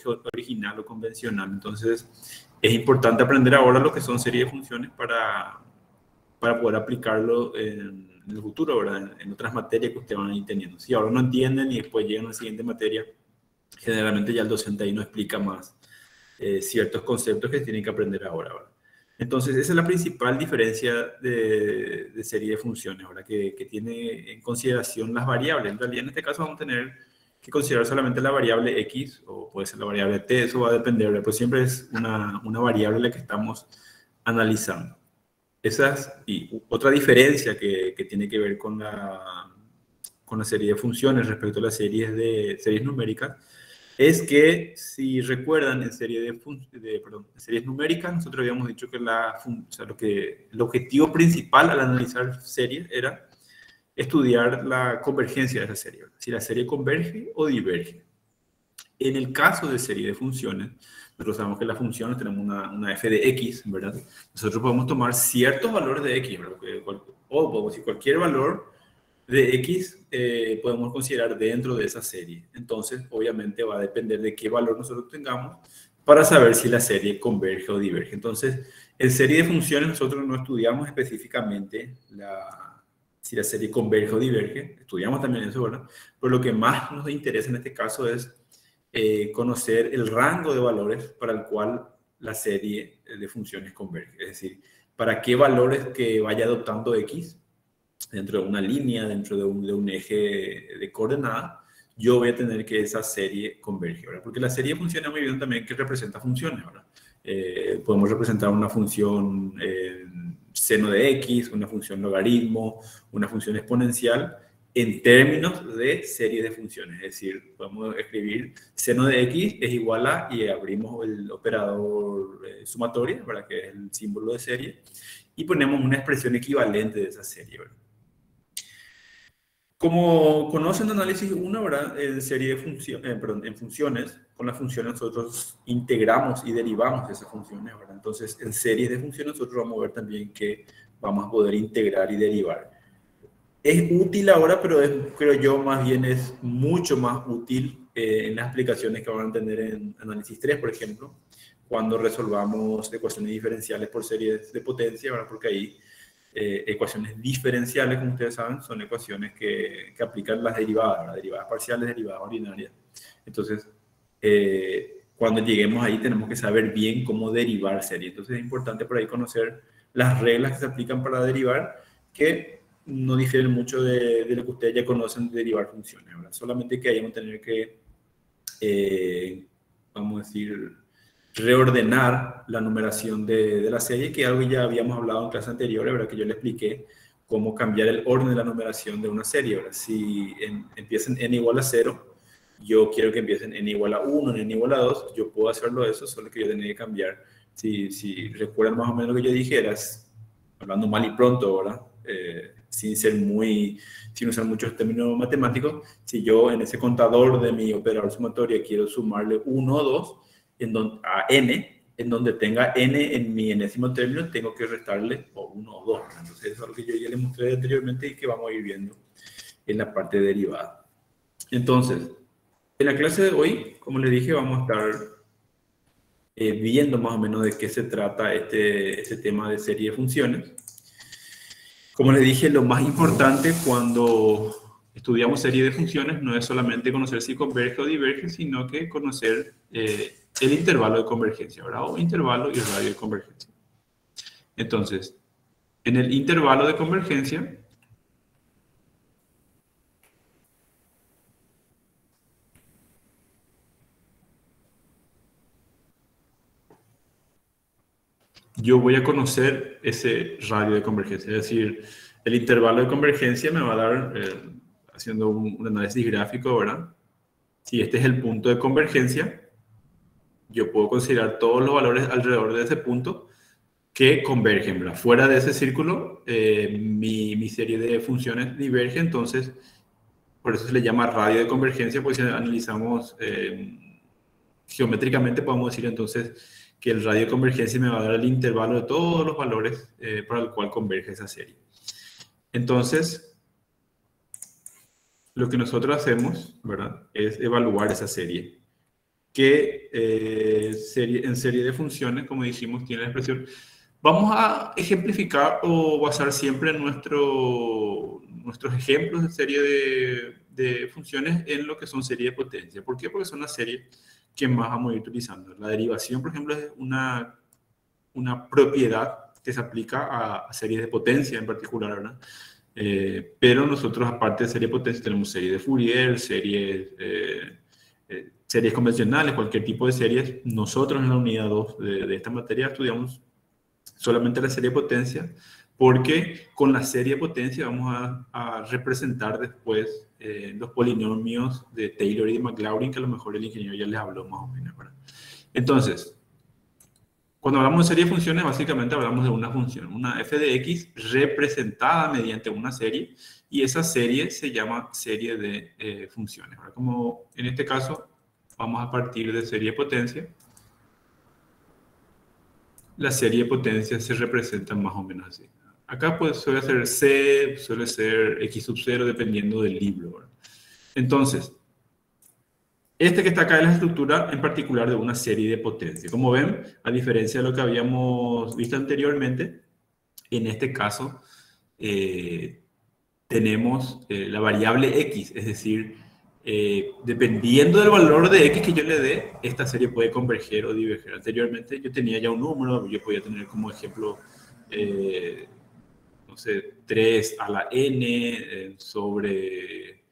original o convencional. Entonces, es importante aprender ahora lo que son series de funciones para poder aplicarlo en el futuro, ¿verdad? En otras materias que ustedes van a ir teniendo. Si ahora no entienden y después llegan a la siguiente materia, generalmente ya el docente ahí no explica más ciertos conceptos que tienen que aprender ahora, ¿verdad? Entonces, esa es la principal diferencia de serie de funciones, ¿verdad? Que tiene en consideración las variables. En realidad, en este caso vamos a tener que considerar solamente la variable x, o puede ser la variable t, eso va a depender, pero siempre es una variable la que estamos analizando. Y otra diferencia que tiene que ver con la serie de funciones respecto a las series numéricas, es que, si recuerdan, en series numéricas, nosotros habíamos dicho que, el objetivo principal al analizar series era estudiar la convergencia de esa serie, ¿verdad? Si la serie converge o diverge. En el caso de serie de funciones, nosotros sabemos que las funciones tenemos una f de x, ¿verdad? Nosotros podemos tomar ciertos valores de x, ¿verdad? O podemos decir cualquier valor de x podemos considerar dentro de esa serie. Entonces, obviamente va a depender de qué valor nosotros tengamos para saber si la serie converge o diverge. Entonces, en serie de funciones nosotros no estudiamos específicamente si la serie converge o diverge. Estudiamos también eso, ¿verdad? Pero lo que más nos interesa en este caso es conocer el rango de valores para el cual la serie de funciones converge. Es decir, para qué valores que vaya adoptando x dentro de una línea, dentro de un eje de coordenadas, yo voy a tener que esa serie converge, ¿verdad? Porque la serie funciona muy bien también que representa funciones, ¿verdad? Podemos representar una función seno de x, una función logaritmo, una función exponencial, en términos de serie de funciones. Es decir, podemos escribir seno de x es igual a, y abrimos el operador sumatorio, ¿verdad? Que es el símbolo de serie, y ponemos una expresión equivalente de esa serie, ¿verdad? Como conocen análisis 1, ¿verdad? En serie de en funciones, con las funciones nosotros integramos y derivamos esas funciones, ¿verdad? Entonces, en series de funciones nosotros vamos a ver también que vamos a poder integrar y derivar. Es útil ahora, pero creo yo más bien es mucho más útil en las aplicaciones que van a tener en análisis 3, por ejemplo, cuando resolvamos ecuaciones diferenciales por series de potencia, ¿verdad? Porque ahí ecuaciones diferenciales, como ustedes saben, son ecuaciones que aplican las derivadas, ¿verdad? Derivadas parciales, derivadas ordinarias. Entonces, cuando lleguemos ahí tenemos que saber bien cómo derivar series. Entonces es importante por ahí conocer las reglas que se aplican para derivar, que no difieren mucho de lo que ustedes ya conocen de derivar funciones, ¿verdad? Solamente que ahí vamos a tener que, vamos a decir, reordenar la numeración de la serie, que es algo que ya habíamos hablado en clases anteriores, ¿verdad? Que yo le expliqué cómo cambiar el orden de la numeración de una serie, ¿verdad? Si empiezan n igual a 0, yo quiero que empiecen n igual a 1, n igual a 2, yo puedo hacerlo eso, solo que yo tenía que cambiar. Si recuerdan más o menos lo que yo dije, era, hablando mal y pronto, ¿verdad? Sin usar muchos términos matemáticos, si yo en ese contador de mi operador sumatorio quiero sumarle 1 o 2, a n, en donde tenga n en mi enésimo término, tengo que restarle o 1 o 2. Entonces, eso es lo que yo ya les mostré anteriormente y que vamos a ir viendo en la parte derivada. Entonces, en la clase de hoy, como les dije, vamos a estar viendo más o menos de qué se trata este tema de serie de funciones. Como les dije, lo más importante cuando estudiamos serie de funciones no es solamente conocer si converge o diverge, sino que conocer el intervalo de convergencia, ¿verdad? O intervalo y radio de convergencia. Entonces, en el intervalo de convergencia, yo voy a conocer ese radio de convergencia. Es decir, el intervalo de convergencia me va a dar, haciendo un análisis gráfico, ¿verdad? Si este es el punto de convergencia, yo puedo considerar todos los valores alrededor de ese punto que convergen, ¿verdad? Fuera de ese círculo, mi serie de funciones diverge, entonces, por eso se le llama radio de convergencia, pues si analizamos geométricamente, podemos decir entonces que el radio de convergencia me va a dar el intervalo de todos los valores para el cual converge esa serie. Entonces, lo que nosotros hacemos, ¿verdad?, es evaluar esa serie. que en serie de funciones, como dijimos, tiene la expresión. Vamos a ejemplificar o basar siempre nuestros ejemplos de serie de funciones en lo que son series de potencia. ¿Por qué? Porque son las series que más vamos a ir utilizando. La derivación, por ejemplo, es una propiedad que se aplica a series de potencia en particular, ¿verdad? Pero nosotros, aparte de serie de potencia, tenemos series de Fourier, series convencionales, cualquier tipo de series. Nosotros en la unidad 2 de esta materia estudiamos solamente la serie de potencia, porque con la serie de potencia vamos a representar después los polinomios de Taylor y de Maclaurin, que a lo mejor el ingeniero ya les habló más o menos, ¿verdad? Entonces, cuando hablamos de serie de funciones, básicamente hablamos de una función, una f de x representada mediante una serie, y esa serie se llama serie de funciones. Ahora, como en este caso vamos a partir de serie de potencia, la serie de potencia se representa más o menos así. Acá pues suele ser C, suele ser X sub 0, dependiendo del libro, ¿verdad? Entonces, este que está acá es la estructura en particular de una serie de potencia. Como ven, a diferencia de lo que habíamos visto anteriormente, en este caso tenemos la variable X, es decir, dependiendo del valor de X que yo le dé, esta serie puede converger o diverger. Anteriormente yo tenía ya un número, yo podía tener como ejemplo, no sé, 3 a la n sobre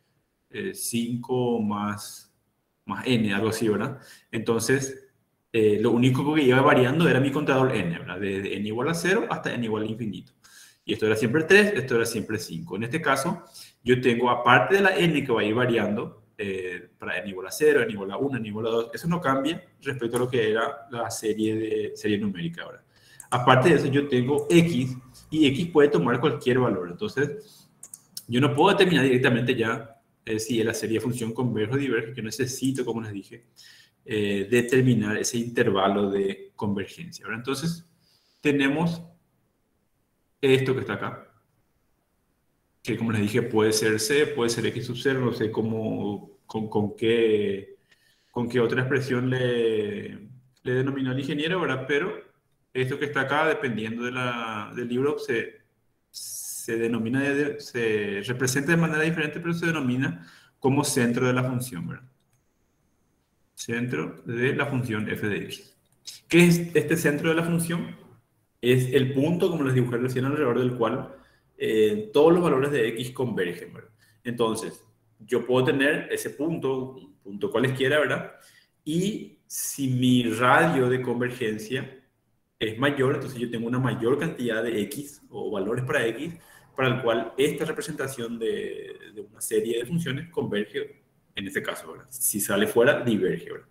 5 más n, algo así, ¿verdad? Entonces, lo único que iba variando era mi contador n, ¿verdad? Desde n igual a 0 hasta n igual a infinito. Y esto era siempre 3, esto era siempre 5. En este caso, yo tengo, aparte de la n que va a ir variando, para n igual a 0, n igual a 1, n igual a 2, eso no cambia respecto a lo que era la serie numérica ahora. Aparte de eso, yo tengo x, y x puede tomar cualquier valor. Entonces, yo no puedo determinar directamente ya si la serie de función converge o diverge. Yo necesito, como les dije, determinar ese intervalo de convergencia, ¿verdad? Entonces, tenemos esto que está acá, que como les dije puede ser C, puede ser X sub 0, no sé cómo, con qué otra expresión le denominó el ingeniero, ¿verdad? Pero esto que está acá, dependiendo del libro, se denomina, se representa de manera diferente, pero se denomina como centro de la función, ¿verdad? Centro de la función f de x. ¿Qué es este centro de la función? Es el punto, como les dibujé recién, alrededor del cual todos los valores de x convergen, ¿verdad? Entonces, yo puedo tener ese punto, un punto cualesquiera, ¿verdad? Y si mi radio de convergencia es mayor, entonces yo tengo una mayor cantidad de x o valores para x, para el cual esta representación de una serie de funciones converge en este caso, ¿verdad? Si sale fuera, diverge, ¿verdad?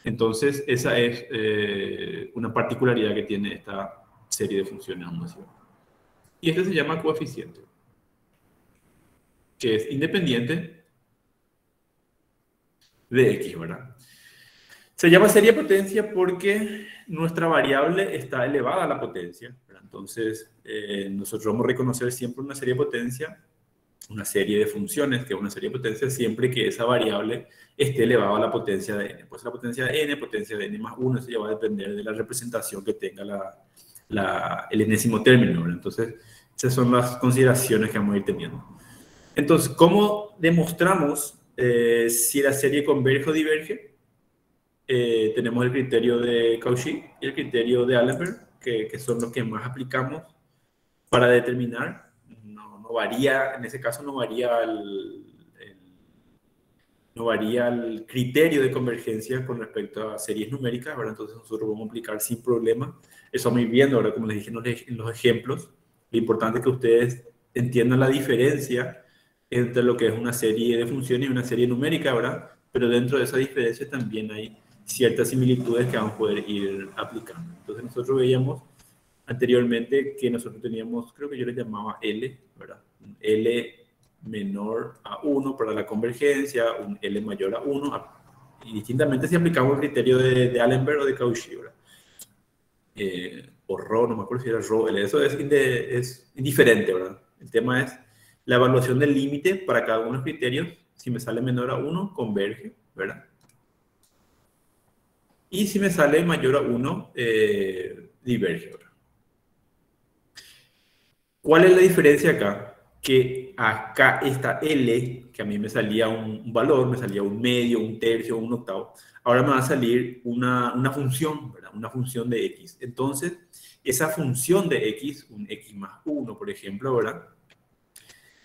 Entonces, esa es una particularidad que tiene esta serie de funciones aún así. Y este se llama coeficiente, que es independiente de x, ¿verdad? Se llama serie de potencia porque nuestra variable está elevada a la potencia, ¿verdad? Entonces, nosotros vamos a reconocer siempre una serie de potencia, una serie de funciones, que es una serie de potencia, siempre que esa variable esté elevada a la potencia de n. Pues la potencia de n más 1, eso ya va a depender de la representación que tenga el enésimo término, ¿verdad? Entonces, esas son las consideraciones que vamos a ir teniendo. Entonces, ¿cómo demostramos si la serie converge o diverge? Tenemos el criterio de Cauchy y el criterio de Allenberg, que son los que más aplicamos para determinar. No varía, en ese caso no varía no varía el criterio de convergencia con respecto a series numéricas, ¿verdad? Entonces nosotros vamos a aplicar sin problema. Eso vamos a ir viendo ahora, como les dije en los ejemplos. Lo importante es que ustedes entiendan la diferencia entre lo que es una serie de funciones y una serie numérica, ¿verdad? Pero dentro de esa diferencia también hay ciertas similitudes que vamos a poder ir aplicando. Entonces nosotros veíamos anteriormente que nosotros teníamos, creo que yo le llamaba L, ¿verdad? Un L menor a 1 para la convergencia, un L mayor a 1, y distintamente si aplicamos el criterio de Allenberg o de Cauchy, ¿verdad? O Rho, no me acuerdo si era Rho, L, eso es indiferente, ¿verdad? El tema es la evaluación del límite para cada uno de los criterios. Si me sale menor a 1, converge, ¿verdad? Y si me sale mayor a 1, diverge, ¿verdad? ¿Cuál es la diferencia acá? Que acá esta L, que a mí me salía un valor, me salía un medio, un tercio, un octavo, ahora me va a salir una función, ¿verdad? Una función de X. Entonces, esa función de X, un X más 1, por ejemplo, ¿verdad?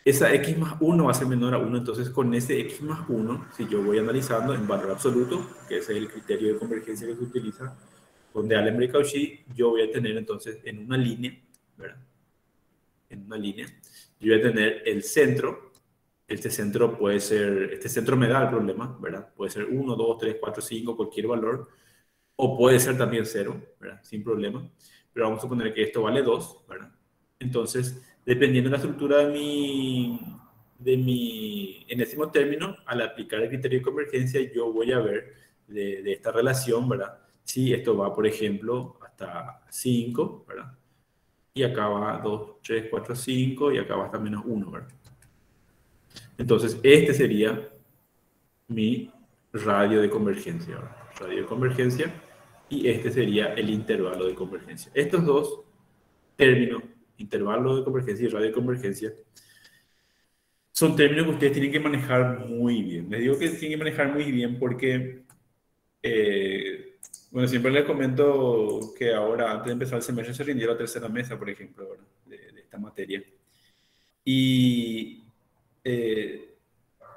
Esa X más 1 va a ser menor a 1, entonces con ese X más 1, si yo voy analizando en valor absoluto, que ese es el criterio de convergencia que se utiliza con de Allen-Cauchy, yo voy a tener entonces en una línea, ¿verdad? En una línea, yo voy a tener el centro. Este centro puede ser, este centro me da el problema, ¿verdad? Puede ser 1, 2, 3, 4, 5, cualquier valor, o puede ser también 0, ¿verdad? Sin problema. Pero vamos a suponer que esto vale 2, ¿verdad? Entonces, dependiendo de la estructura de mi enésimo término, al aplicar el criterio de convergencia, yo voy a ver de esta relación, ¿verdad? Si esto va, por ejemplo, hasta 5, ¿verdad? Y acá va 2, 3, 4, 5 y acá va hasta menos 1, ¿verdad? Entonces, este sería mi radio de convergencia, ¿verdad? Radio de convergencia, y este sería el intervalo de convergencia. Estos dos términos, intervalo de convergencia y radio de convergencia, son términos que ustedes tienen que manejar muy bien. Les digo que tienen que manejar muy bien porque, bueno, siempre les comento que ahora, antes de empezar el semestre, se rindió la tercera mesa, por ejemplo, ¿verdad? De esta materia. Y eh,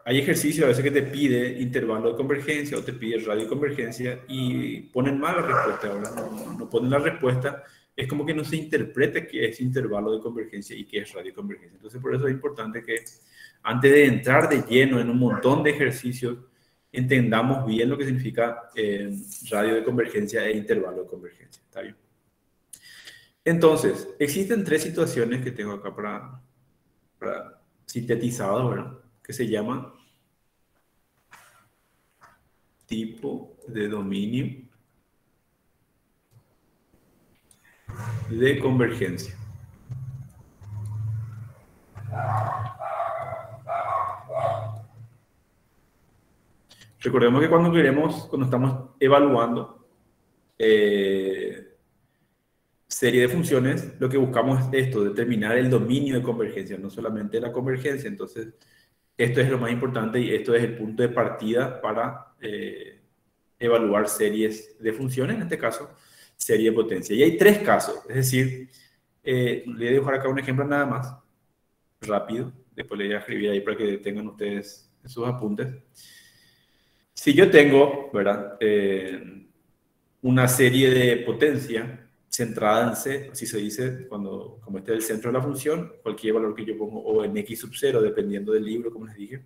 hay ejercicios a veces que te pide intervalo de convergencia o te pide radio de convergencia y ponen mal la respuesta, ¿verdad? No ponen la respuesta. Es como que no se interpreta qué es intervalo de convergencia y qué es radio de convergencia. Entonces, por eso es importante que antes de entrar de lleno en un montón de ejercicios, entendamos bien lo que significa radio de convergencia e intervalo de convergencia. ¿Está bien? Entonces, existen tres situaciones que tengo acá para sintetizado, ¿verdad? Que se llama tipo de dominio de convergencia. Recordemos que cuando estamos evaluando serie de funciones, lo que buscamos es esto, determinar el dominio de convergencia, no solamente la convergencia. Entonces, esto es lo más importante y esto es el punto de partida para evaluar series de funciones, en este caso, serie de potencia. Y hay tres casos, es decir, le voy a dibujar acá un ejemplo nada más, rápido, después le voy a escribir ahí para que tengan ustedes sus apuntes. Si yo tengo, ¿verdad? Una serie de potencia centrada en C, así se dice, como este es el centro de la función, cualquier valor que yo pongo, o en X sub 0, dependiendo del libro, como les dije.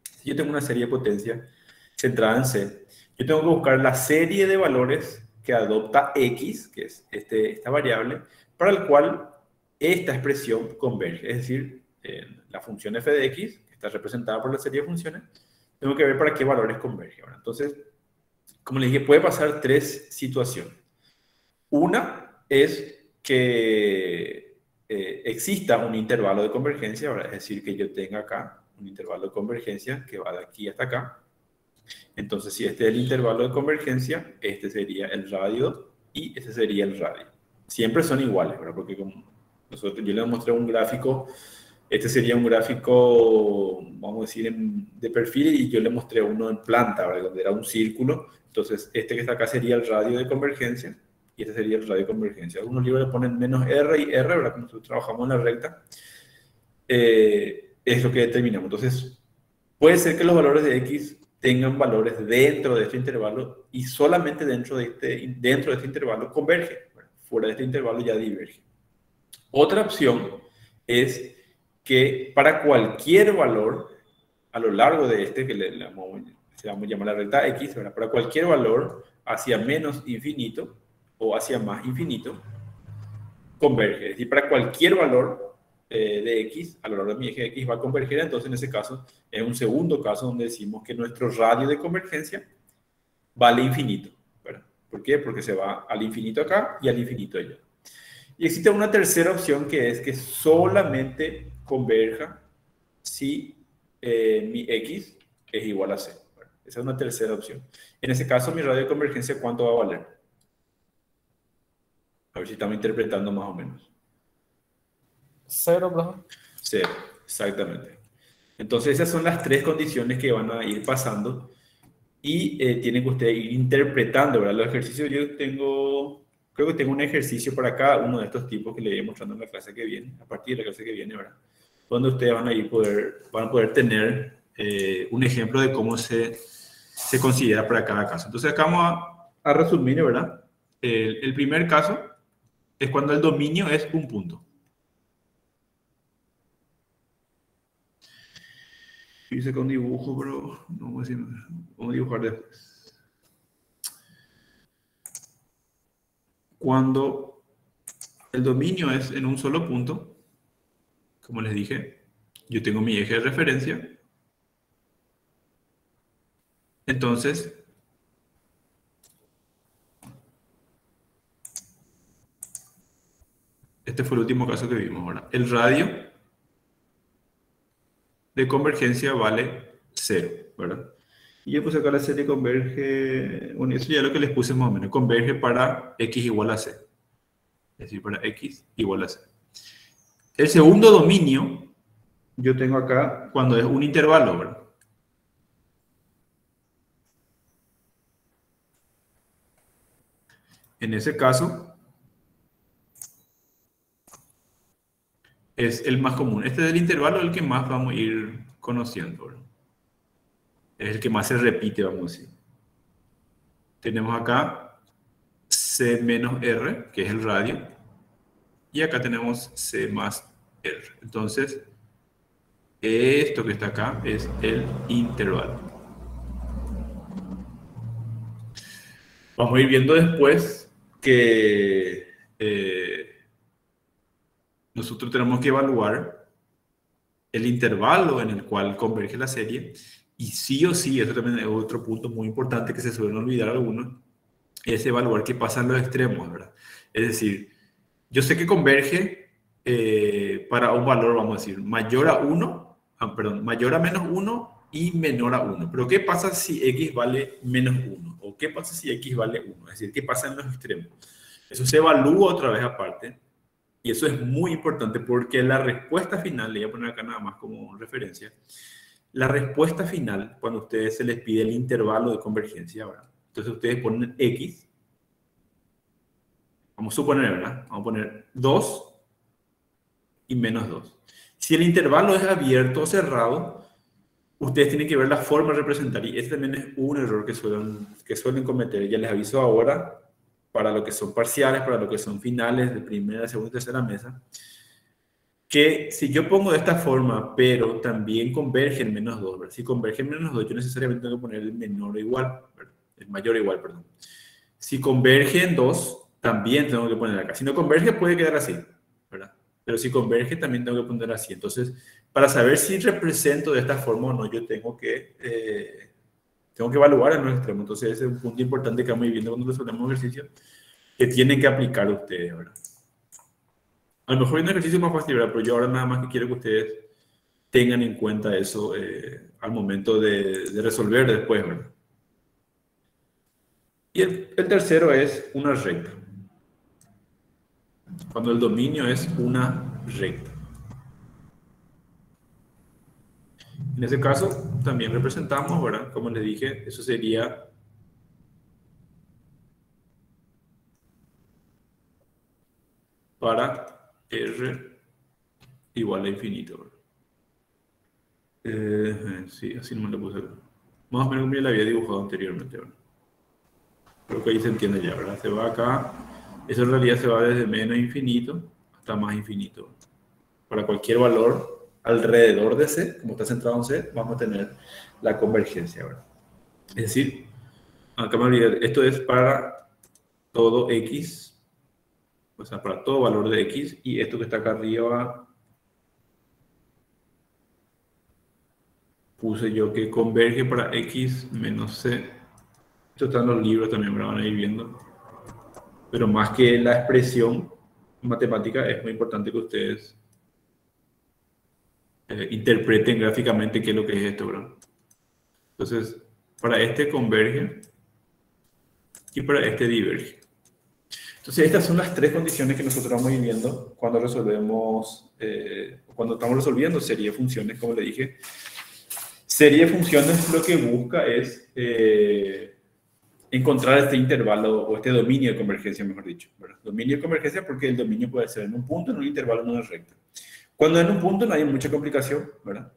Si yo tengo una serie de potencia centrada en C, yo tengo que buscar la serie de valores que adopta X, que es esta variable, para el cual esta expresión converge. Es decir, la función f de x, que está representada por la serie de funciones, tengo que ver para qué valores converge. Ahora, entonces, como les dije, puede pasar tres situaciones. Una es que exista un intervalo de convergencia, ahora, es decir, que yo tenga acá un intervalo de convergencia que va de aquí hasta acá. Entonces, si este es el intervalo de convergencia, este sería el radio y este sería el radio. Siempre son iguales, ¿verdad? Porque como yo les mostré un gráfico, este sería un gráfico, vamos a decir, de perfil, y yo le mostré uno en planta, ¿verdad? Donde era un círculo. Entonces, este que está acá sería el radio de convergencia y este sería el radio de convergencia. Algunos libros le ponen menos R y R, ¿verdad? Como nosotros trabajamos en la recta, es lo que determinamos. Entonces, puede ser que los valores de X tengan valores dentro de este intervalo y solamente dentro de este intervalo converge. Bueno, fuera de este intervalo ya diverge. Otra opción es que para cualquier valor a lo largo de este, que le vamos a llamar la recta X, ¿verdad? Para cualquier valor hacia menos infinito o hacia más infinito, converge. Es decir, para cualquier valor de X, a lo largo de mi eje X va a converger. Entonces, en ese caso, es un segundo caso donde decimos que nuestro radio de convergencia vale infinito, ¿verdad? ¿Por qué? Porque se va al infinito acá y al infinito allá. Y existe una tercera opción, que es que solamente converja si mi X es igual a C. Esa es una tercera opción. En ese caso, mi radio de convergencia, ¿cuánto va a valer? A ver si estamos interpretando más o menos. 0, profe. 0, exactamente. Entonces, esas son las tres condiciones que van a ir pasando y tienen que ustedes ir interpretando, ¿verdad? Los ejercicios yo creo que tengo un ejercicio para cada uno de estos tipos que le iré mostrando en la clase que viene, a partir de la clase que viene, ¿verdad? Donde ustedes van a poder tener un ejemplo de cómo se considera para cada caso. Entonces, acá vamos a resumir, ¿verdad? El primer caso es cuando el dominio es un punto. Hice con dibujo, pero no voy a decir, vamos a dibujar después. Cuando el dominio es en un solo punto, como les dije, yo tengo mi eje de referencia. Entonces, este fue el último caso que vimos ahora. El radio de convergencia vale 0, ¿verdad? Y yo puse acá la serie converge, bueno, eso ya es lo que les puse más o menos, converge para x igual a c. Es decir, para x igual a c. El segundo dominio, yo tengo acá cuando es un intervalo, ¿verdad? En ese caso, es el más común. Este del intervalo es el que más vamos a ir conociendo, ¿verdad? Es el que más se repite, vamos a decir. Tenemos acá C menos R, que es el radio, y acá tenemos C más R. Entonces, esto que está acá es el intervalo. Vamos a ir viendo después que nosotros tenemos que evaluar el intervalo en el cual converge la serie, y sí o sí, eso también es otro punto muy importante que se suelen olvidar algunos, es evaluar qué pasa en los extremos, ¿verdad? Es decir, yo sé que converge para un valor, vamos a decir, mayor a 1, mayor a menos 1 y menor a 1. Pero ¿qué pasa si x vale menos 1? ¿O qué pasa si x vale 1? Es decir, ¿qué pasa en los extremos? Eso se evalúa otra vez aparte. Y eso es muy importante porque la respuesta final, le voy a poner acá nada más como referencia, la respuesta final, cuando a ustedes se les pide el intervalo de convergencia, ¿verdad? Entonces ustedes ponen x, vamos a suponer, ¿verdad? Vamos a poner 2 y menos 2. Si el intervalo es abierto o cerrado, ustedes tienen que ver la forma de representar, y ese también es un error que suelen cometer. Ya les aviso ahora, para lo que son parciales, para lo que son finales de primera, segunda y tercera mesa, que si yo pongo de esta forma, pero también converge en menos 2, ¿verdad? Si converge en menos 2, yo necesariamente tengo que poner el menor o igual, ¿verdad? El mayor o igual, perdón. Si converge en 2, también tengo que poner acá. Si no converge, puede quedar así, ¿verdad? Pero si converge, también tengo que poner así. Entonces, para saber si represento de esta forma o no, yo tengo que evaluar en los extremos. Entonces, ese es un punto importante que vamos viendo cuando resolvemos ejercicios que tienen que aplicar ustedes, ¿verdad? A lo mejor hay un ejercicio más fácil, ¿verdad? Pero yo ahora nada más que quiero que ustedes tengan en cuenta eso al momento de resolver después, ¿verdad? Y el tercero es una recta. Cuando el dominio es una recta. En ese caso, también representamos, ¿verdad? Como les dije, eso sería para R igual a infinito, ¿verdad? Sí, así no me lo puse. Más o menos como ya lo había dibujado anteriormente, ¿verdad? Creo que ahí se entiende ya, ¿verdad? Se va acá. Eso en realidad se va desde menos infinito hasta más infinito. Para cualquier valor alrededor de C, como está centrado en C, vamos a tener la convergencia, ¿verdad? Es decir, acá me olvidé, esto es para todo X, o sea, para todo valor de X, y esto que está acá arriba, puse yo que converge para X menos C. Esto está en los libros también, me lo van a ir viendo. Pero más que la expresión matemática, es muy importante que ustedes interpreten gráficamente qué es lo que es esto, ¿verdad? Entonces, para este converge y para este diverge. Entonces, estas son las tres condiciones que nosotros vamos viviendo cuando resolvemos, cuando estamos resolviendo serie de funciones, como le dije. Serie de funciones lo que busca es encontrar este intervalo o este dominio de convergencia, mejor dicho, ¿verdad? Dominio de convergencia porque el dominio puede ser en un punto, en un intervalo, en una recta. Cuando en un punto no hay mucha complicación, ¿verdad?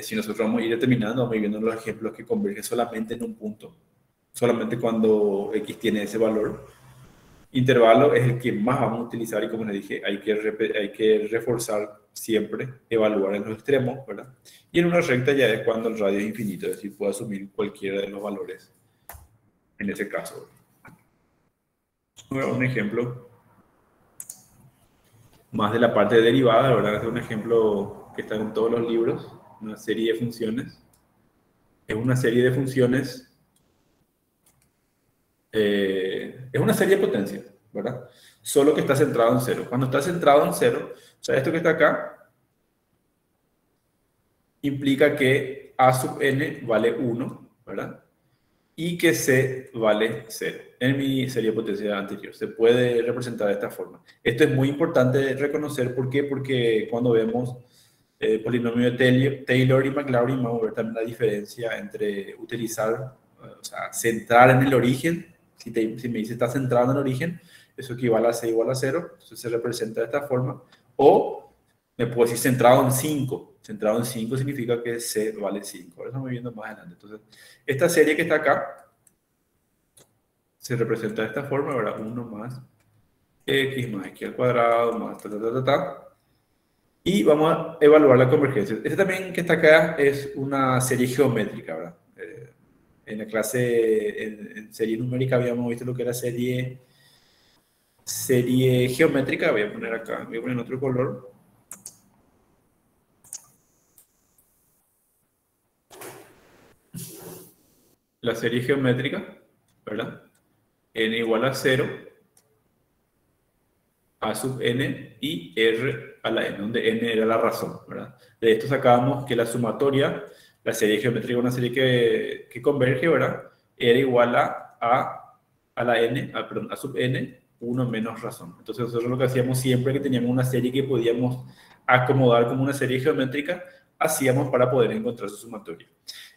Si nosotros vamos a ir determinando, vamos a ir viendo los ejemplos que convergen solamente en un punto, solamente cuando x tiene ese valor. Intervalo es el que más vamos a utilizar y como les dije, hay que reforzar siempre, evaluar en los extremos, ¿verdad? Y en una recta ya es cuando el radio es infinito, es decir, puedo asumir cualquiera de los valores en ese caso. Voy a dar un ejemplo más de la parte de derivada, ¿verdad? Este es un ejemplo que está en todos los libros, una serie de funciones. Es una serie de funciones, es una serie de potencias, ¿verdad? Solo que está centrado en cero. Cuando está centrado en cero, o sea, esto que está acá, implica que a sub n vale 1, ¿verdad? Y que c vale 0. En mi serie de potencia anterior se puede representar de esta forma. Esto es muy importante reconocer. ¿Por qué? Porque cuando vemos polinomio de Taylor y Maclaurin, vamos a ver también la diferencia entre utilizar, o sea, centrar en el origen. Si me dice está centrado en el origen, eso equivale a c igual a 0. Entonces se representa de esta forma. O me puedo decir centrado en 5. Centrado en 5 significa que c vale 5. Ahora estamos viendo más adelante. Entonces, esta serie que está acá se representa de esta forma, ¿verdad? 1 más x al cuadrado más Y vamos a evaluar la convergencia. Este también que está acá es una serie geométrica, ¿verdad? En la clase, en serie numérica habíamos visto lo que era serie geométrica. Voy a poner acá, voy a poner en otro color. La serie geométrica, ¿verdad? N igual a 0, a sub n y r a la n, donde n era la razón, ¿verdad? De esto sacábamos que la sumatoria, la serie geométrica, una serie que converge, ¿verdad? Era igual a la n, perdón, a sub n, 1 menos razón. Entonces nosotros lo que hacíamos siempre que teníamos una serie que podíamos acomodar como una serie geométrica, hacíamos para poder encontrar su sumatoria.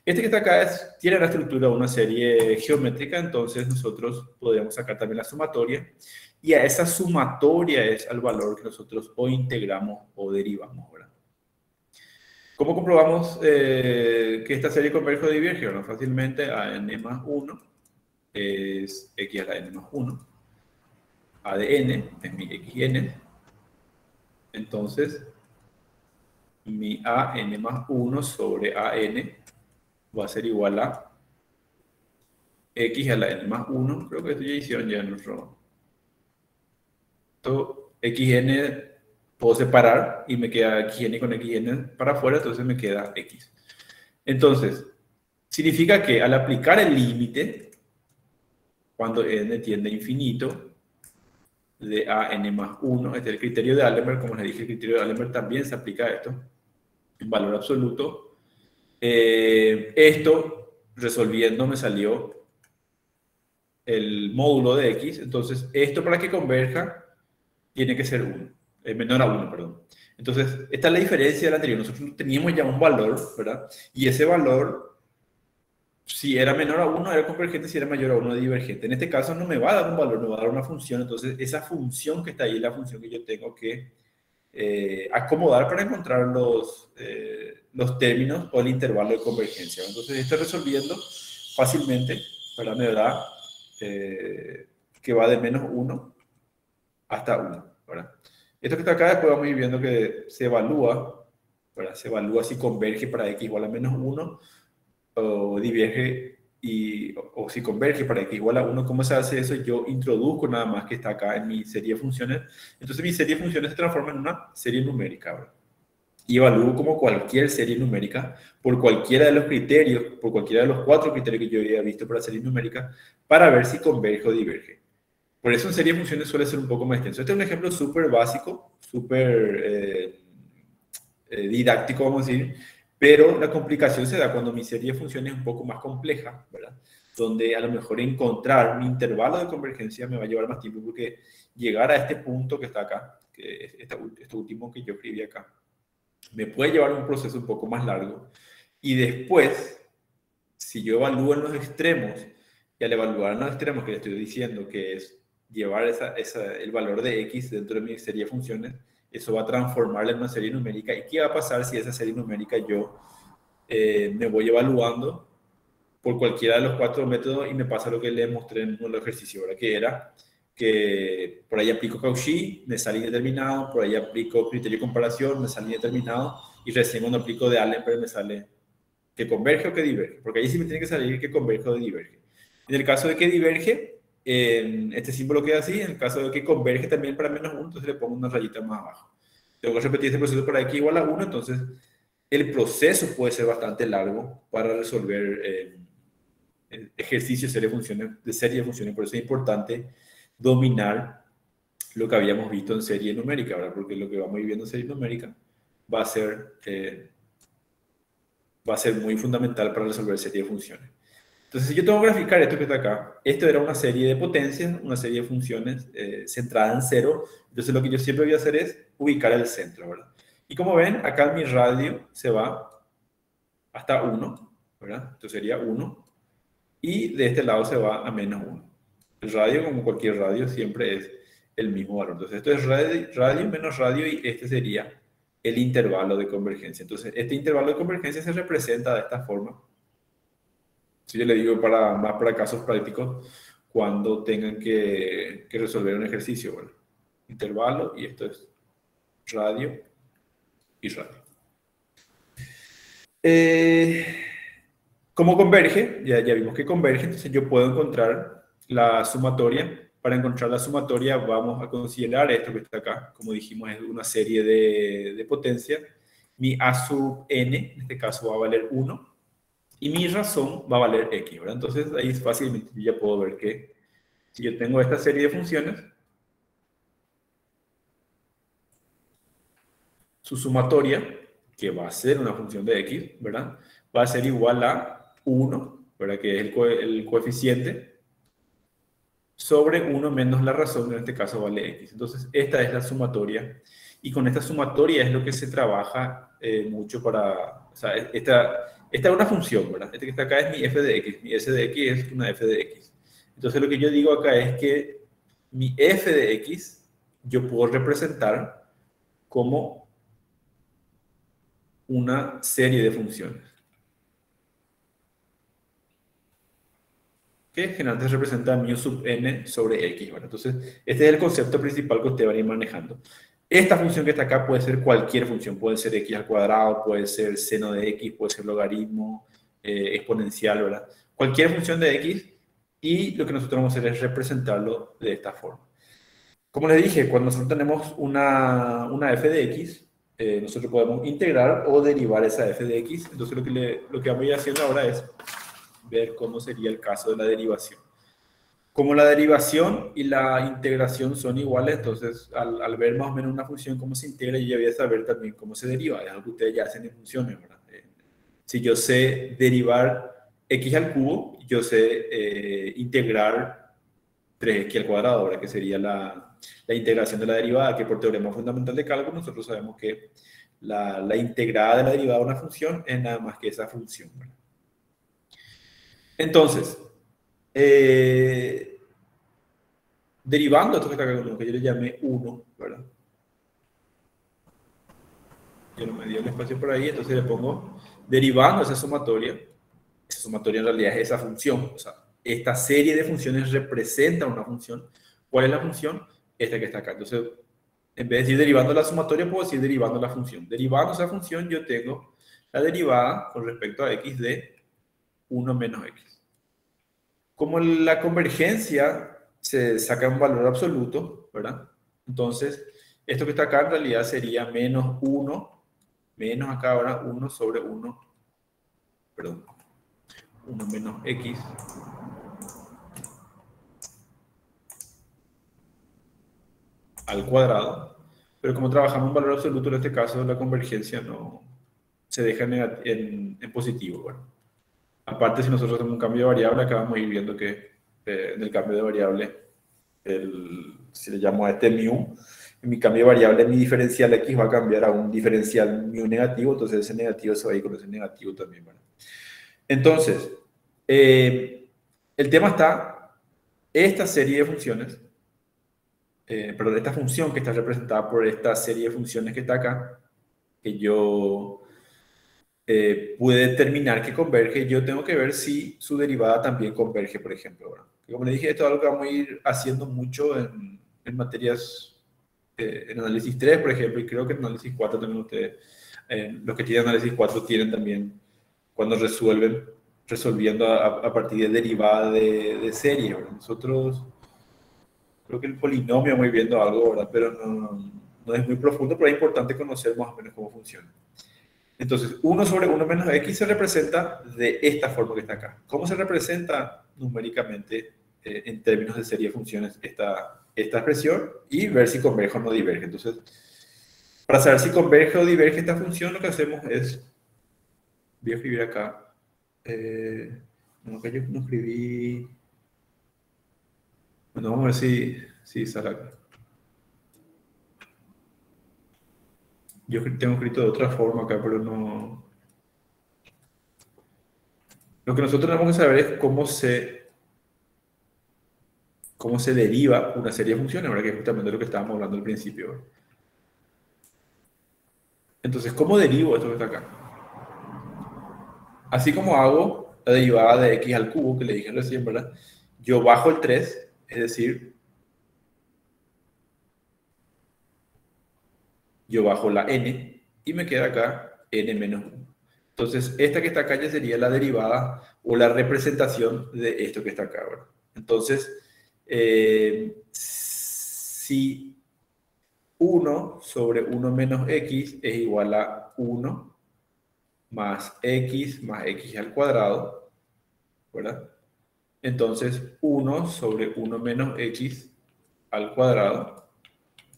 Este que está acá tiene la estructura de una serie geométrica, entonces nosotros podríamos sacar también la sumatoria, y a esa sumatoria es al valor que nosotros o integramos o derivamos, ¿verdad? ¿Cómo comprobamos que esta serie converge o diverge? Bueno, fácilmente a n más 1 es x a la n más 1, a de n es mi xn, entonces mi a n más 1 sobre a n va a ser igual a x a la n más 1. Creo que esto ya hicieron ya en nuestro... Esto, xn puedo separar y me queda xn con xn para afuera, entonces me queda x. Entonces, significa que al aplicar el límite, cuando n tiende a infinito, de a n más 1, este es el criterio de Allenberg. Como les dije, el criterio de Allenberg también se aplica a esto, en valor absoluto. Esto resolviendo me salió el módulo de x, entonces esto para que converja tiene que ser 1, menor a 1, perdón. Entonces, esta es la diferencia del anterior. Nosotros teníamos ya un valor, ¿verdad? Y ese valor, si era menor a 1, era convergente, si era mayor a 1, divergente. En este caso no me va a dar un valor, me va a dar una función. Entonces, esa función que está ahí es la función que yo tengo que acomodar para encontrar los términos o el intervalo de convergencia. Entonces, esto resolviendo fácilmente, ¿verdad? Me da que va de menos 1 hasta 1, ¿verdad? Esto que está acá, después vamos a ir viendo que se evalúa, ¿verdad? Se evalúa si converge para x igual a menos 1 o diverge o si converge para x igual a 1. ¿Cómo se hace eso? Yo introduzco nada más que está acá en mi serie de funciones. Entonces mi serie de funciones se transforma en una serie numérica, ¿verdad? Y evalúo como cualquier serie numérica por cualquiera de los criterios, por cualquiera de los 4 criterios que yo había visto para serie numérica, para ver si converge o diverge. Por eso en serie de funciones suele ser un poco más extenso. Este es un ejemplo súper básico, súper didáctico, vamos a decir, Pero la complicación se da cuando mi serie de funciones es un poco más compleja, ¿verdad? Donde a lo mejor encontrar mi intervalo de convergencia me va a llevar más tiempo, porque llegar a este punto que está acá, que es este último que yo escribí acá, me puede llevar un proceso un poco más largo. Y después, si yo evalúo en los extremos, y al evaluar en los extremos que le estoy diciendo, que es llevar el valor de x dentro de mi serie de funciones, eso va a transformarla en una serie numérica. ¿Y qué va a pasar si esa serie numérica yo me voy evaluando por cualquiera de los 4 métodos y me pasa lo que le mostré en el ejercicio, ¿verdad? Que era que por ahí aplico Cauchy, me sale indeterminado, por ahí aplico criterio de comparación, me sale indeterminado, y recién cuando aplico de Allenberg me sale que converge o que diverge, porque ahí sí me tiene que salir que converge o diverge. En el caso de que diverge, este símbolo queda así. En el caso de que converge también para menos 1, entonces le pongo una rayita más abajo. Tengo que repetir este proceso para x igual a 1, entonces el proceso puede ser bastante largo para resolver ejercicios de serie de funciones. Por eso es importante dominar lo que habíamos visto en serie numérica, ¿verdad? Porque lo que vamos a ir viendo en serie numérica va a ser muy fundamental para resolver serie de funciones. Entonces, si yo tengo que graficar esto que está acá, esto era una serie de potencias, una serie de funciones centrada en cero. Entonces, lo que yo siempre voy a hacer es ubicar el centro, ¿verdad? Y como ven, acá mi radio se va hasta 1, ¿verdad? Entonces sería 1. Y de este lado se va a menos 1. El radio, como cualquier radio, siempre es el mismo valor. Entonces, esto es radio menos radio, y este sería el intervalo de convergencia. Entonces, este intervalo de convergencia se representa de esta forma. Si yo le digo más para casos prácticos, cuando tengan que resolver un ejercicio, ¿verdad? Intervalo, y esto es radio y radio. Como converge, ya vimos que converge, entonces yo puedo encontrar la sumatoria. Para encontrar la sumatoria vamos a considerar esto que está acá. Como dijimos, es una serie de potencia. Mi A sub n, en este caso, va a valer 1. Y mi razón va a valer x, ¿verdad? Entonces ahí fácilmente yo ya puedo ver que si yo tengo esta serie de funciones, su sumatoria, que va a ser una función de x, ¿verdad? Va a ser igual a 1, ¿verdad? Que es el coeficiente, sobre 1 menos la razón, que en este caso vale x. Entonces, esta es la sumatoria. Y con esta sumatoria es lo que se trabaja mucho para... O sea, esta es una función, ¿verdad? Este que está acá es mi f de x. Mi s de x es una f de x. Entonces, lo que yo digo acá es que mi f de x yo puedo representar como una serie de funciones, que generalmente se representa mu sub n sobre x. Bueno, entonces, este es el concepto principal que usted va a ir manejando. Esta función que está acá puede ser cualquier función. Puede ser x al cuadrado, puede ser seno de x, puede ser logaritmo, exponencial, ¿verdad? Cualquier función de x, y lo que nosotros vamos a hacer es representarlo de esta forma. Como les dije, cuando nosotros tenemos una f de x, nosotros podemos integrar o derivar esa f de x. Entonces, lo que vamos a ir haciendo ahora es ver cómo sería el caso de la derivación. Como la derivación y la integración son iguales, entonces al ver más o menos una función cómo se integra, yo ya voy a saber también cómo se deriva. Es algo que ustedes ya hacen en funciones, ¿verdad? Si yo sé derivar x al cubo, yo sé integrar 3x al cuadrado, ¿verdad? Que sería la integración de la derivada, que por teorema fundamental de cálculo nosotros sabemos que la integrada de la derivada de una función es nada más que esa función, ¿verdad? Entonces, derivando esto que está acá, que yo le llamé 1, ¿verdad? Yo no me dio el espacio por ahí, entonces le pongo derivando esa sumatoria. Esa sumatoria en realidad es esa función. O sea, esta serie de funciones representa una función. ¿Cuál es la función? Esta que está acá. Entonces, en vez de decir derivando la sumatoria, puedo decir derivando la función. Derivando esa función, yo tengo la derivada con respecto a x de 1 menos x. Como la convergencia se saca un valor absoluto, ¿verdad? Entonces, esto que está acá en realidad sería menos 1, menos acá ahora 1 sobre 1, perdón, 1 menos x al cuadrado. Pero como trabajamos en valor absoluto, en este caso la convergencia no se deja en positivo. Bueno. Aparte, si nosotros hacemos un cambio de variable, acá vamos a ir viendo que en el cambio de variable, si le llamo a este mu, en mi cambio de variable, mi diferencial x va a cambiar a un diferencial mu negativo, entonces ese negativo se va a ir con ese negativo también. Bueno. Entonces, el tema está, esta serie de funciones, perdón, esta función que está representada por esta serie de funciones que está acá, que yo pude determinar que converge, yo tengo que ver si su derivada también converge, por ejemplo. ¿Verdad? Como le dije, esto es algo que vamos a ir haciendo mucho en materias, en análisis 3, por ejemplo, y creo que en análisis 4 también ustedes, los que tienen análisis 4 tienen también, cuando resolviendo a partir de derivada de serie. ¿Verdad? Nosotros, creo que el polinomio vamos a ir viendo algo, ¿verdad? Pero no es muy profundo, pero es importante conocer más o menos cómo funciona. Entonces, 1 sobre 1 menos x se representa de esta forma que está acá. ¿Cómo se representa numéricamente en términos de serie de funciones esta expresión? Y ver si converge o no diverge. Entonces, para saber si converge o diverge esta función, lo que hacemos es, voy a escribir acá, no, que yo no escribí, bueno, vamos a ver si sale acá. Yo tengo escrito de otra forma acá, pero no. Lo que nosotros tenemos que saber es cómo se deriva una serie de funciones, ¿verdad? Que es justamente lo que estábamos hablando al principio, ¿verdad? Entonces, ¿cómo derivo esto que está acá? Así como hago la derivada de x al cubo, que le dije recién, ¿verdad? Yo bajo el 3, es decir, yo bajo la n y me queda acá n menos 1. Entonces, esta que está acá ya sería la derivada o la representación de esto que está acá, ¿verdad? Entonces, si 1 sobre 1 menos x es igual a 1 más x al cuadrado, ¿verdad? Entonces, 1 sobre 1 menos x al cuadrado,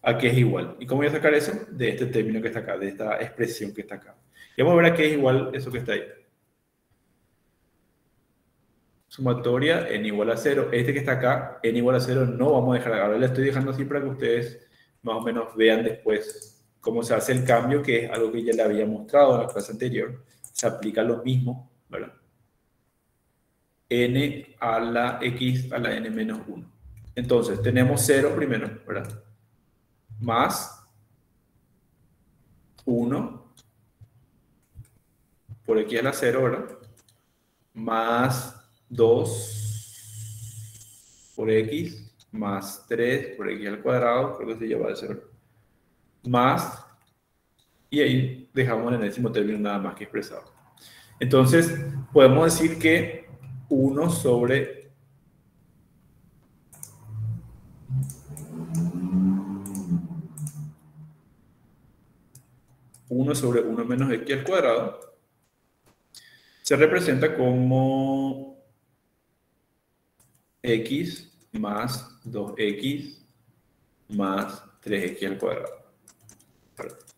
¿a qué es igual? ¿Y cómo voy a sacar eso? De este término que está acá, de esta expresión que está acá. Y vamos a ver a qué es igual eso que está ahí. Sumatoria n igual a 0. Este que está acá, n igual a 0, no vamos a dejar. Ahora le estoy dejando así para que ustedes más o menos vean después cómo se hace el cambio, que es algo que ya le había mostrado en la clase anterior. Se aplica lo mismo, ¿verdad? N a la x a la n menos 1. Entonces, tenemos 0 primero, ¿verdad? Más 1 por x a la 0, ¿verdad? Más 2 por x, más 3 por x al cuadrado, creo que se lleva de 0, más, y ahí dejamos el enésimo término nada más que expresado. Entonces, podemos decir que 1 sobre menos x al cuadrado se representa como x más 2x más 3x al cuadrado.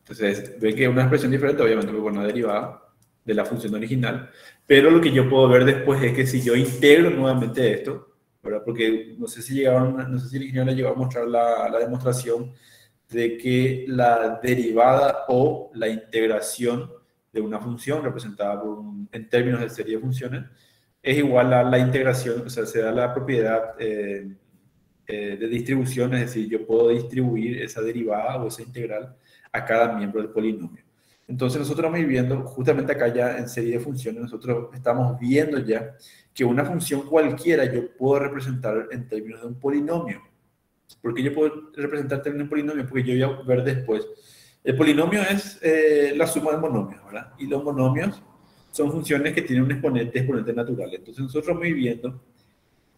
Entonces, ve que es una expresión diferente, obviamente, porque es una derivada de la función original, pero lo que yo puedo ver después es que si yo integro nuevamente esto, ¿verdad? Porque no sé si el ingeniero le llegó a mostrar la demostración de que la derivada o la integración de una función representada en términos de serie de funciones es igual a la integración, o sea, se da la propiedad de distribución, es decir, yo puedo distribuir esa derivada o esa integral a cada miembro del polinomio. Entonces nosotros vamos a ir viendo, justamente acá ya en serie de funciones, nosotros estamos viendo ya que una función cualquiera yo puedo representar en términos de un polinomio. ¿Por qué yo puedo representar términos de un polinomio? Porque yo voy a ver después. El polinomio es la suma de monomios, ¿verdad? Y los monomios son funciones que tienen un exponente natural. Entonces nosotros vamos a ir viendo,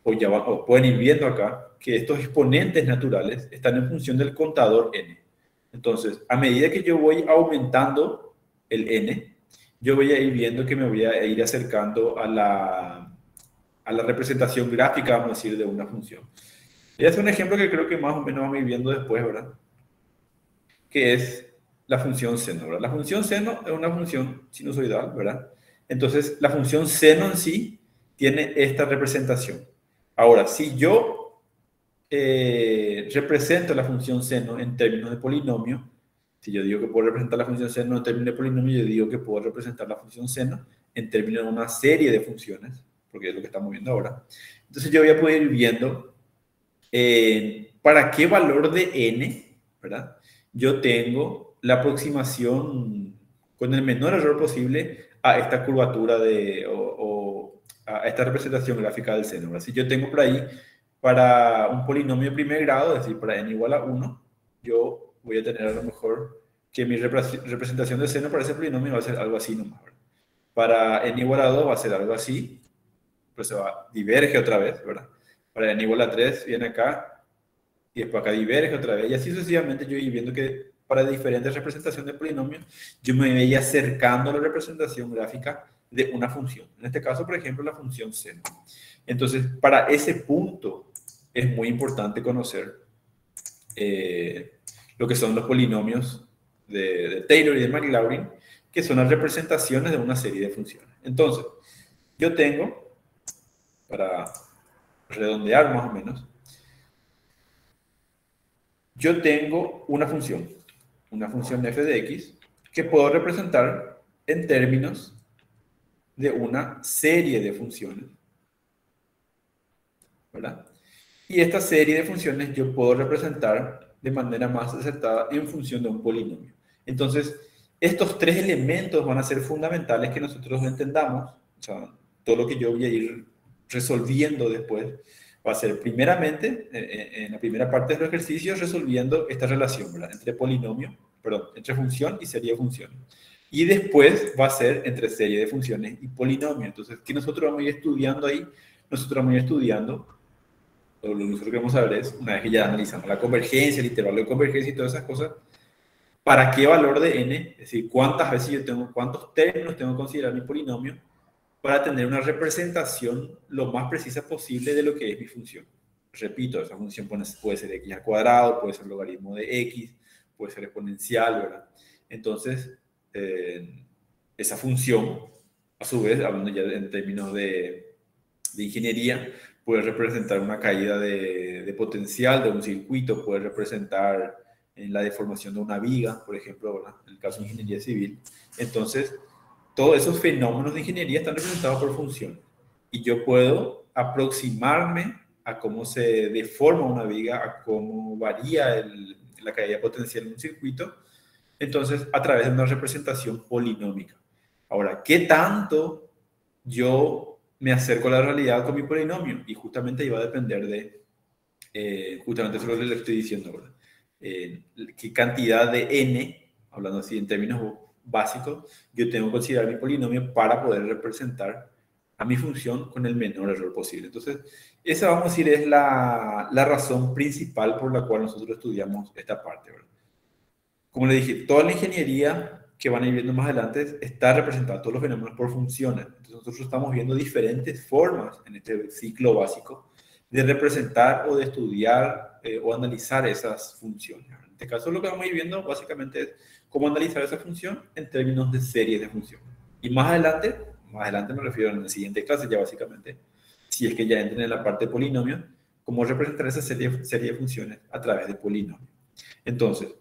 o pueden ir viendo acá, que estos exponentes naturales están en función del contador n. Entonces, a medida que yo voy aumentando el n, yo voy a ir viendo que me voy a ir acercando a la representación gráfica, vamos a decir, de una función. Voy a hacer un ejemplo que creo que más o menos vamos a ir viendo después, ¿verdad? Que es la función seno, ¿verdad? La función seno es una función sinusoidal, ¿verdad? Entonces, la función seno en sí tiene esta representación. Ahora, si yo represento la función seno en términos de polinomio, si yo digo que puedo representar la función seno en términos de polinomio, yo digo que puedo representar la función seno en términos de una serie de funciones, porque es lo que estamos viendo ahora. Entonces yo voy a poder ir viendo para qué valor de n, ¿verdad? Yo tengo la aproximación con el menor error posible a esta curvatura o a esta representación gráfica del seno, ¿verdad? Si yo tengo por ahí para un polinomio de primer grado, es decir, para n igual a 1, yo voy a tener a lo mejor que mi representación del seno para ese polinomio va a ser algo así nomás, ¿verdad? Para n igual a 2 va a ser algo así, pues se va, diverge otra vez, ¿verdad? Para n igual a 3 viene acá, y después acá diverge otra vez, y así sucesivamente yo voy viendo que para diferentes representaciones de polinomios, yo me voy acercando a la representación gráfica de una función. En este caso, por ejemplo, la función seno. Entonces, para ese punto es muy importante conocer lo que son los polinomios de Taylor y de Maclaurin, que son las representaciones de una serie de funciones. Entonces, yo tengo, para redondear más o menos, yo tengo una función f de x, que puedo representar en términos de una serie de funciones, ¿verdad? Y esta serie de funciones yo puedo representar de manera más acertada en función de un polinomio. Entonces, estos tres elementos van a ser fundamentales que nosotros entendamos. O sea, todo lo que yo voy a ir resolviendo después va a ser primeramente, en la primera parte de los ejercicios, resolviendo esta relación, ¿verdad? Entre función y serie de funciones. Y después va a ser entre serie de funciones y polinomio. Entonces, ¿qué nosotros vamos a ir estudiando ahí? Nosotros vamos a ir estudiando, lo que nosotros queremos saber es, una vez que ya analizamos la convergencia, el intervalo de convergencia y todas esas cosas, ¿para qué valor de n? Es decir, ¿cuántas veces yo tengo, cuántos términos tengo que considerar mi polinomio para tener una representación lo más precisa posible de lo que es mi función? Repito, esa función puede ser x al cuadrado, puede ser logaritmo de x, puede ser exponencial, ¿verdad? Entonces, esa función, a su vez, hablando ya en términos de ingeniería, puede representar una caída de potencial de un circuito, puede representar la deformación de una viga, por ejemplo, ¿verdad? En el caso de ingeniería civil. Entonces, todos esos fenómenos de ingeniería están representados por funciones. Y yo puedo aproximarme a cómo se deforma una viga, a cómo varía la caída potencial en un circuito, entonces a través de una representación polinómica. Ahora, ¿qué tanto yo me acerco a la realidad con mi polinomio? Y justamente iba a depender de, justamente eso es lo que le estoy diciendo, ¿verdad? Qué cantidad de n, hablando así en términos básicos, yo tengo que considerar mi polinomio para poder representar a mi función con el menor error posible. Entonces, esa, vamos a decir, es la razón principal por la cual nosotros estudiamos esta parte, ¿verdad? Como le dije, toda la ingeniería que van a ir viendo más adelante está representada, todos los fenómenos por funciones. Entonces, nosotros estamos viendo diferentes formas en este ciclo básico de representar o de estudiar o analizar esas funciones. En este caso, lo que vamos a ir viendo básicamente es cómo analizar esa función en términos de series de funciones. Y más adelante me refiero en la siguiente clase ya básicamente, si es que ya entren en la parte de polinomio, cómo representar esa serie de funciones a través de polinomio. Entonces,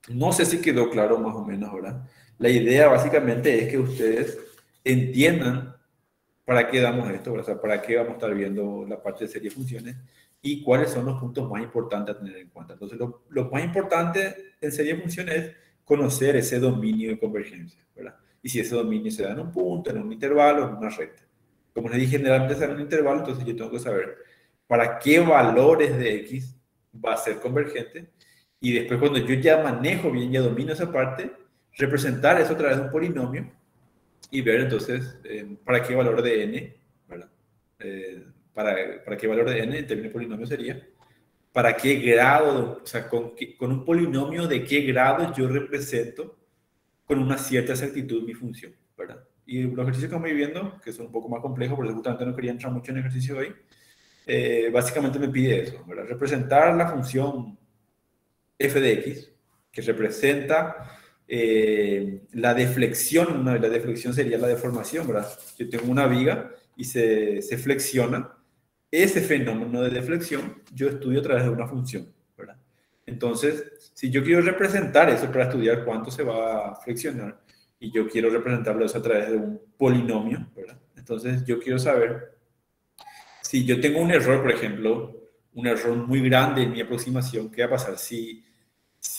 no sé si quedó claro más o menos ahora. La idea básicamente es que ustedes entiendan para qué damos esto, o sea, para qué vamos a estar viendo la parte de serie de funciones y cuáles son los puntos más importantes a tener en cuenta. Entonces, lo más importante en serie de funciones es conocer ese dominio de convergencia, ¿verdad? Y si ese dominio se da en un punto, en un intervalo, en una recta. Como les dije, generalmente se da en un intervalo, entonces yo tengo que saber para qué valores de x va a ser convergente. Y después, cuando yo ya manejo bien, ya domino esa parte, representar eso a través de un polinomio y ver entonces para qué valor de n, ¿verdad? Para qué valor de n en términos de polinomio sería, para qué grado, o sea, con un polinomio de qué grado yo represento con una cierta exactitud mi función, ¿verdad? Y los ejercicios que vamos viendo, que son un poco más complejos, por eso justamente no quería entrar mucho en ejercicio hoy, básicamente me pide eso, ¿verdad? Representar la función f de x, que representa la deflexión, la deflexión sería la deformación, ¿verdad? Yo tengo una viga y se flexiona. Ese fenómeno de deflexión yo estudio a través de una función, ¿verdad? Entonces, si yo quiero representar eso para estudiar cuánto se va a flexionar y yo quiero representarlo eso a través de un polinomio, ¿verdad? Entonces, yo quiero saber si yo tengo un error, por ejemplo, un error muy grande en mi aproximación, ¿qué va a pasar? Si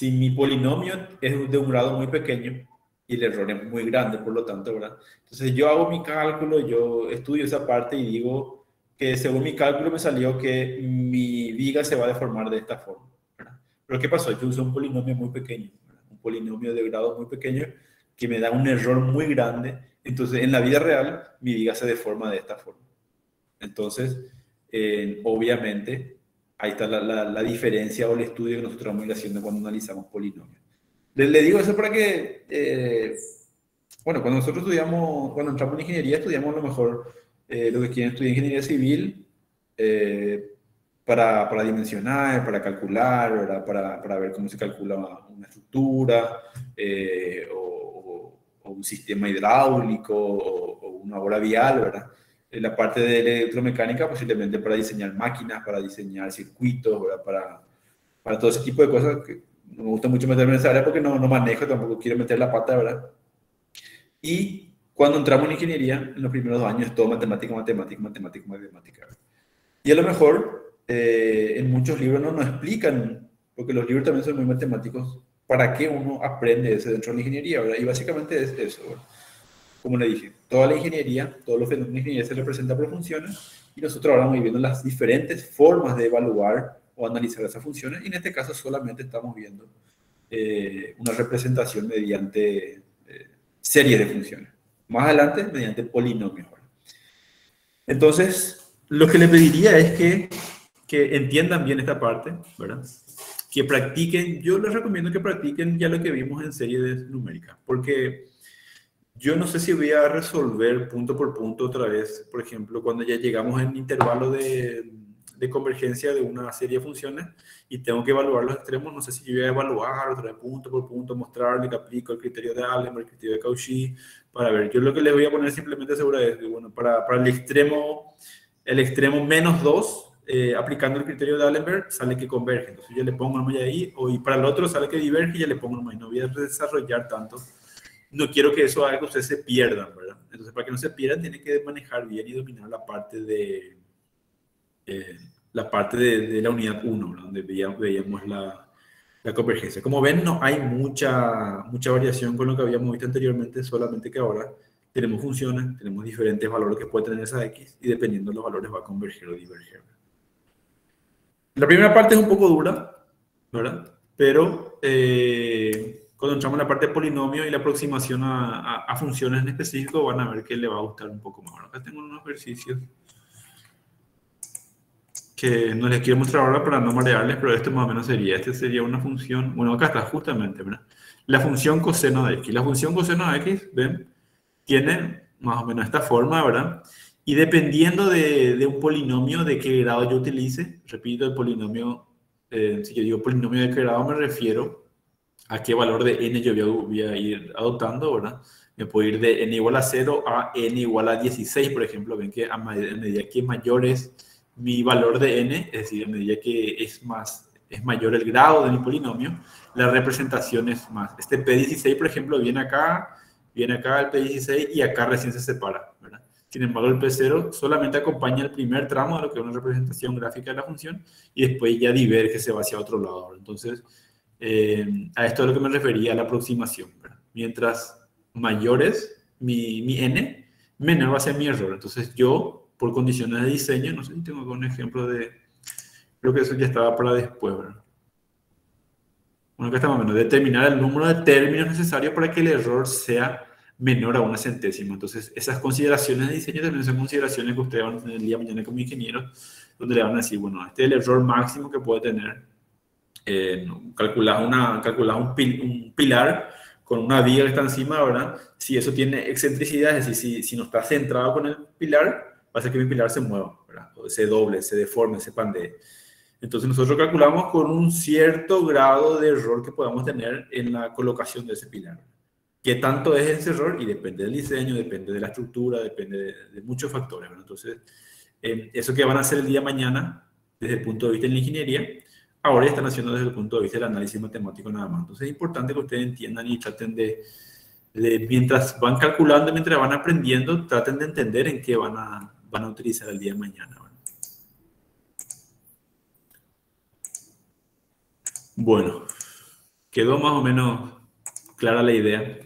mi polinomio es de un grado muy pequeño y el error es muy grande, por lo tanto, ¿verdad? Entonces yo hago mi cálculo, yo estudio esa parte y digo que según mi cálculo me salió que mi viga se va a deformar de esta forma, ¿verdad? Pero ¿qué pasó? Yo usé un polinomio muy pequeño, ¿verdad? Un polinomio de grado muy pequeño que me da un error muy grande. Entonces en la vida real mi viga se deforma de esta forma. Entonces, obviamente, ahí está la diferencia o el estudio que nosotros vamos a ir haciendo cuando analizamos polinomios. Le digo eso para que, bueno, cuando nosotros estudiamos, cuando entramos en ingeniería, estudiamos a lo mejor lo que quieren estudiar ingeniería civil para dimensionar, para calcular, ¿verdad? Para ver cómo se calcula una estructura o un sistema hidráulico o una obra vial, ¿verdad? La parte de electromecánica posiblemente para diseñar máquinas, para diseñar circuitos, ¿verdad? Para todo ese tipo de cosas que no me gusta mucho meterme en esa área porque no manejo, tampoco quiero meter la pata, ¿verdad? Y cuando entramos en ingeniería, en los primeros 2 años, es todo matemática, matemática, matemática, matemática. Y a lo mejor en muchos libros no nos explican, porque los libros también son muy matemáticos, para qué uno aprende eso dentro de la ingeniería, ¿verdad? Y básicamente es eso, ¿verdad? Como le dije, toda la ingeniería, todos los fenómenos de ingeniería se representan por funciones y nosotros ahora vamos viendo las diferentes formas de evaluar o analizar esas funciones y en este caso solamente estamos viendo una representación mediante series de funciones. Más adelante, mediante polinomios. Entonces, lo que le pediría es que entiendan bien esta parte, ¿verdad? Que practiquen, yo les recomiendo que practiquen ya lo que vimos en series numéricas, porque yo no sé si voy a resolver punto por punto otra vez, por ejemplo, cuando ya llegamos en intervalo de convergencia de una serie de funciones y tengo que evaluar los extremos, no sé si yo voy a evaluar otra vez punto por punto, mostrarle que aplico el criterio de Allen, el criterio de Cauchy, para ver. Yo lo que les voy a poner simplemente seguro es que, bueno, para el extremo menos 2, aplicando el criterio de Allenberg, sale que converge. Entonces yo le pongo nomás ahí, y para el otro sale que diverge y ya le pongo nomás. No voy a desarrollar tanto. No quiero que eso haga que ustedes se pierdan, ¿verdad? Entonces, para que no se pierdan, tienen que manejar bien y dominar la parte de la unidad 1, ¿verdad? Donde veíamos la convergencia. Como ven, no hay mucha variación con lo que habíamos visto anteriormente, solamente que ahora tenemos funciones, tenemos diferentes valores que puede tener esa X y dependiendo de los valores va a converger o diverger. La primera parte es un poco dura, ¿verdad? Pero cuando entramos en la parte de polinomio y la aproximación a funciones en específico, van a ver que le va a gustar un poco más. Bueno, acá tengo unos ejercicios que no les quiero mostrar ahora para no marearles, pero este más o menos sería, este sería una función, bueno, acá está justamente, ¿verdad? La función coseno de X. La función coseno de X, ven, tiene más o menos esta forma, ¿verdad? Y dependiendo de un polinomio, de qué grado yo utilice, repito, el polinomio, si yo digo polinomio de qué grado, me refiero a qué valor de n yo voy a ir adoptando, ¿verdad? Me puedo ir de n igual a 0 a n igual a 16, por ejemplo. Ven que a medida que mayor es mi valor de n, es decir, a medida que es mayor el grado de mi polinomio, la representación es más. Este P16, por ejemplo, viene acá el P16 y acá recién se separa, ¿verdad? Sin embargo, el P0 solamente acompaña el primer tramo de lo que es una representación gráfica de la función y después ya diverge, se va hacia otro lado, ¿verdad? Entonces, a esto es a lo que me refería a la aproximación, ¿verdad? Mientras mayores mi n, menor va a ser mi error. Entonces, yo, por condiciones de diseño, no sé si tengo algún ejemplo de... Creo que eso ya estaba para después, ¿verdad? Bueno, acá está más o menos. Determinar el número de términos necesarios para que el error sea menor a una centésima. Entonces, esas consideraciones de diseño también son consideraciones que ustedes van a tener el día de mañana como ingenieros, donde le van a decir, bueno, este es el error máximo que puede tener. Calcular un pilar con una viga que está encima, ¿verdad? Si eso tiene excentricidad, es decir, si no está centrado con el pilar, va a hacer que mi pilar se mueva, ¿verdad? O se doble, se deforme, se pandee. Entonces nosotros calculamos con un cierto grado de error que podamos tener en la colocación de ese pilar. ¿Qué tanto es ese error? Y depende del diseño, depende de la estructura, depende de muchos factores, ¿verdad? Entonces, eso que van a hacer el día de mañana, desde el punto de vista de la ingeniería, ahora ya están haciendo desde el punto de vista del análisis matemático nada más. Entonces es importante que ustedes entiendan y traten mientras van calculando, mientras van aprendiendo, traten de entender en qué van a utilizar el día de mañana, ¿verdad? Bueno, quedó más o menos clara la idea.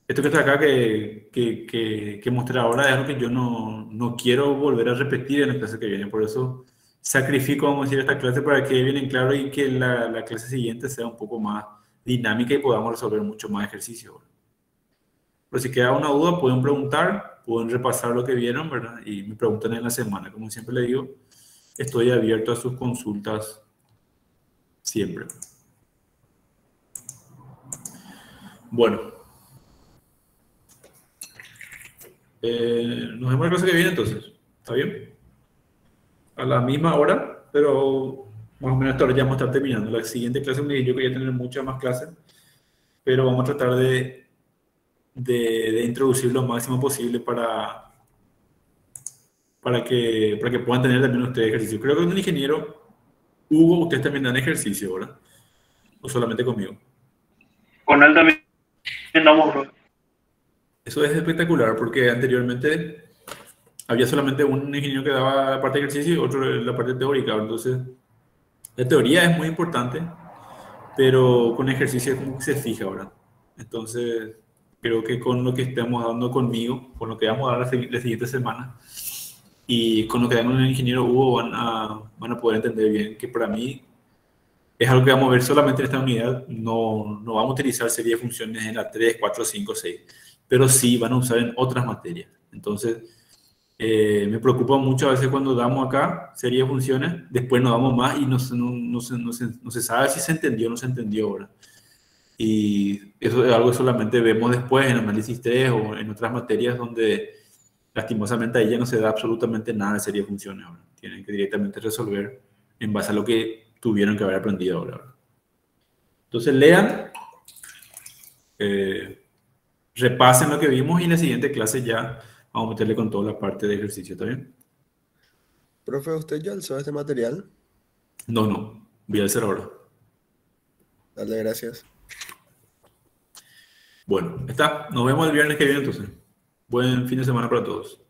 Esto que está acá que mostré ahora es algo que yo no quiero volver a repetir en la clase que viene. Por eso sacrifico, vamos a decir, esta clase para que vienen claro y que la clase siguiente sea un poco más dinámica y podamos resolver mucho más ejercicios. Pero si queda una duda, pueden preguntar, pueden repasar lo que vieron, ¿verdad? Y me preguntan en la semana. Como siempre les digo, estoy abierto a sus consultas siempre. Bueno, nos vemos la clase que viene entonces. ¿Está bien? A la misma hora, pero más o menos hasta ahora ya vamos a estar terminando. La siguiente clase me dijo que quería tener muchas más clases, pero vamos a tratar de introducir lo máximo posible para que puedan tener también ustedes ejercicio. Creo que con un ingeniero, Hugo, ustedes también dan ejercicio, ¿verdad? O solamente conmigo. Con él también damos, bro. Eso es espectacular porque anteriormente había solamente un ingeniero que daba la parte de ejercicio y otro la parte teórica. Entonces, la teoría es muy importante, pero con ejercicio es como que se fija ahora. Entonces, creo que con lo que estamos dando conmigo, con lo que vamos a dar la siguiente semana y con lo que dan con el ingeniero Hugo van a poder entender bien que para mí es algo que vamos a ver solamente en esta unidad. No vamos a utilizar serie de funciones en la 3, 4, 5, 6, pero sí van a usar en otras materias. Entonces, me preocupa mucho a veces cuando damos acá serie de funciones, después nos damos más y no se sabe si se entendió o no se entendió, ¿verdad? Y eso es algo que solamente vemos después en análisis 3 o en otras materias donde lastimosamente ahí ya no se da absolutamente nada de serie de funciones ahora. Tienen que directamente resolver en base a lo que tuvieron que haber aprendido ahora, ¿verdad? Entonces lean, repasen lo que vimos y en la siguiente clase ya vamos a meterle con toda la parte de ejercicio, ¿está bien? Profe, ¿usted ya alzó este material? No, voy a hacer ahora. Dale, gracias. Bueno, está. Nos vemos el viernes que viene entonces. Buen fin de semana para todos.